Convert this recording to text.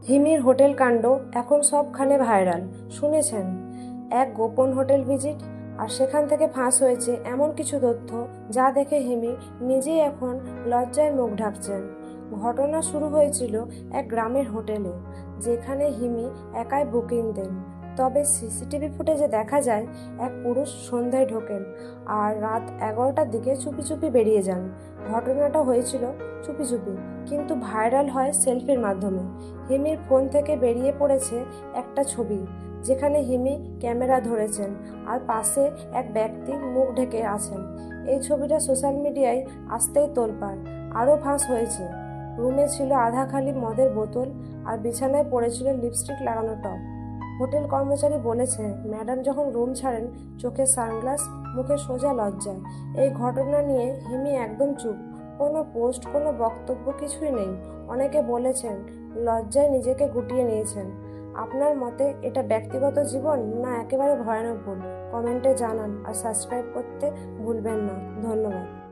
হিমির hotel কাণ্ড এখন সবখানে ভাইরাল। শুনেছেন এক গোপন হোটেল ভিজিট, আর সেখান থেকে ফাঁস হয়েছে এমন কিছু তথ্য যা দেখে হিমি নিজেই এখন লজ্জায় মুখ ঢাকছেন। ঘটনা শুরু হয়েছিল এক গ্রামের হোটেলে, যেখানে হিমি একাই বুকিং দেন। তবে সিসিটিভি ফুটেজে দেখা যায় এক পুরুষ সন্ধ্যায় ঢোকেন আর রাত 11টার দিকে চুপি চুপি বেরিয়ে যান। ঘটনাটা হয়েছিল চুপি চুপি, কিন্তু ভাইরাল হয় সেলফির মাধ্যমে। হিমির ফোন থেকে বেরিয়ে পড়েছে একটা ছবি, যেখানে হিমি ক্যামেরা ধরেছেন আর পাশে এক ব্যক্তি মুখ ঢেকে আছেন। এই ছবিটা সোশ্যাল মিডিয়ায় আসতেই তোলপাড়। আরও ফাঁস হয়েছে, রুমে ছিল আধা খালি মদের বোতল আর বিছানায় পড়েছিল লিপস্টিক লাগানো টপ। হোটেল কর্মচারী বলেছে, ম্যাডাম যখন রুম ছাড়েন চোখে সানগ্লাস, মুখে সোজা লজ্জা। এই ঘটনা নিয়ে হিমি একদম চুপ, কোনো পোস্ট, কোনো বক্তব্য কিছুই নেই। অনেকে বলেছেন লজ্জায় নিজেকে গুটিয়ে নিয়েছেন। আপনার মতে এটা ব্যক্তিগত জীবন না একেবারে ভয়ানক ভুল? কমেন্টে জানান আর সাবস্ক্রাইব করতে ভুলবেন না। ধন্যবাদ।